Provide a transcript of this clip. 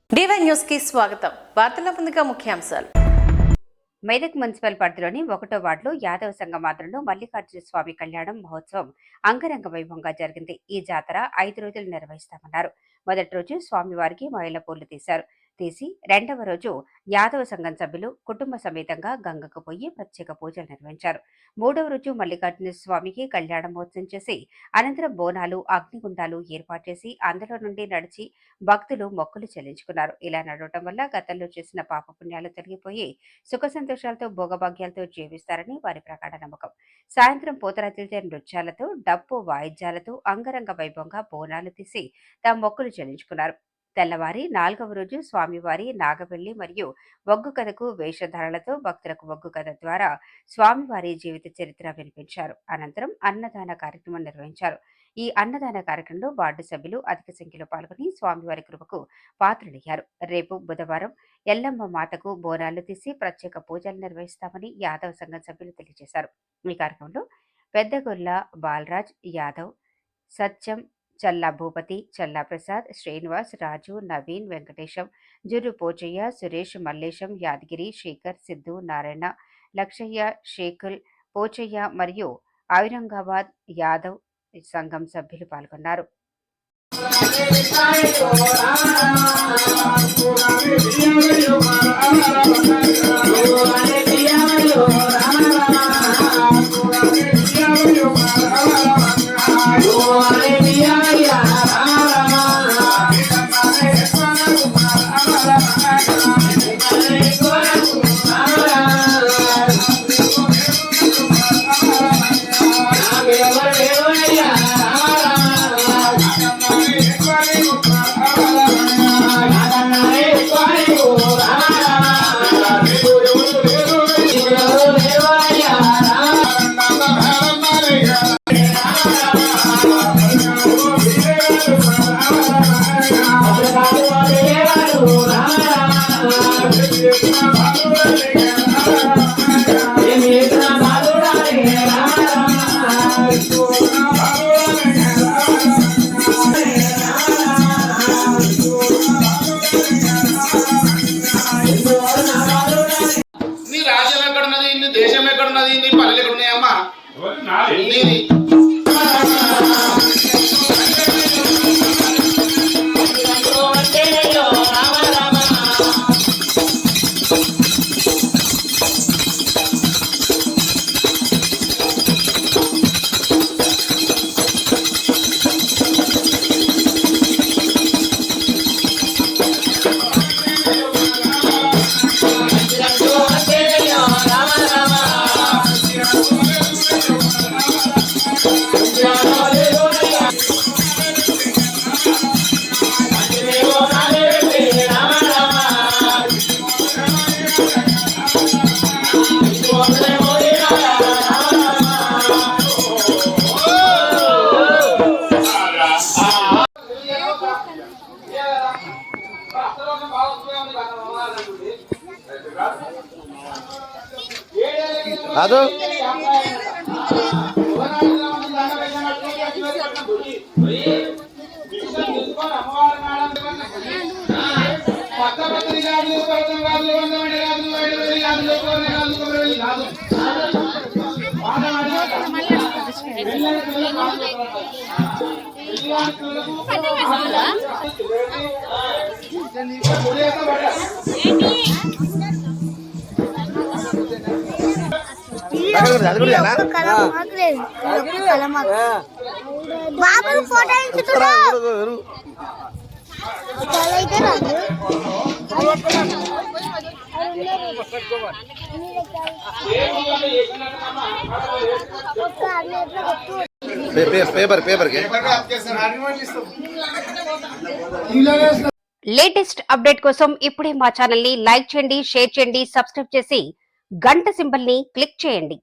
DY news కి స్వాగతం. వార్తల ముందుగా ముఖ్యాంశాలు. మెదక్ మున్సిపల్ పరిధిలోని 1వ వార్డులో యాదవ సంఘం ఆధ్వర్యంలో మల్లికార్జున స్వామి కళ్యాణం మహోత్సవం అంగరంగ వైభవంగా జరిగింది. ఈ జాతర 5 రోజులు నిర్వహిస్తామన్నారు. మొదటి రోజు స్వామివారికి మైల పూలు తీసి రెండవ రోజు యాదవ సంఘం సభ్యులు కుటుంబ సమేతంగా గంగకు పోయి ప్రత్యేక పూజలు నిర్వహించారు. మూడవ రోజు మల్లికార్జున స్వామికి కళ్యాణ మహోత్సవం చేసి అనంతరం బోనాలు, అగ్నిగుండాలు ఏర్పాటు చేసి అందులో నుండి నడిచి భక్తులు మొక్కులు చెల్లించుకున్నారు. ఇలా నడవటం వల్ల గతంలో చేసిన పాపపుణ్యాలు తొలగిపోయి సుఖ సంతోషాలతో భోగభాగ్యాలతో జీవిస్తారని వారి ప్రగాఢ నమ్మకం. సాయంత్రం పోతరాజులతో నృత్యాలతో, డప్పు వాయిద్యాలతో అంగరంగ వైభవంగా బోనాలు తీసి తమ మొక్కులు చెల్లించుకున్నారు. తెల్లవారి 4వ రోజు స్వామివారి నాగవెల్లి మరియు ఒగ్గు కథకు వేషధారణలతో భక్తులకు ఒగ్గు కథ ద్వారా స్వామివారి జీవిత చరిత్ర వినిపించారు. అనంతరం అన్నదాన కార్యక్రమం నిర్వహించారు. ఈ అన్నదాన కార్యక్రమంలో వార్డు సభ్యులు అధిక సంఖ్యలో పాల్గొని స్వామివారి కృపకు పాత్రులయ్యారు. రేపు బుధవారం ఎల్లమ్మ మాతకు బోనాలు తీసి ప్రత్యేక పూజలు నిర్వహిస్తామని యాదవ సంఘం సభ్యులు తెలియజేశారు. ఈ కార్యక్రమంలో పెద్దగొల్ల బాలరాజ్ యాదవ్, సత్యం, చల్లా భూపతి, చల్లా ప్రసాద్, శ్రీనివాస్, రాజు, నవీన్, వెంకటేశం, జుర్రు పోచయ్య, సురేష్, మల్లేశం, యాదగిరి, శేఖర్, సిద్ధు, నారాయణ, లక్షయ్య, షేకుల్, పోచయ్య మరియు ఔరంగాబాద్ యాదవ్ సంఘం సభ్యులు పాల్గొన్నారు. దేశం ఎక్కడున్నది, నీ పల్లెలు ఎక్కడున్నాయమ్మా? అదో బాబు ఫోటో లేటెస్ట్ అప్డేట్ కోసం ఇప్పుడే మా ఛానల్ ని లైక్ చేయండి, షేర్ చేయండి, సబ్స్క్రైబ్ చేసి గంట సింబల్ ని క్లిక్ చేయండి.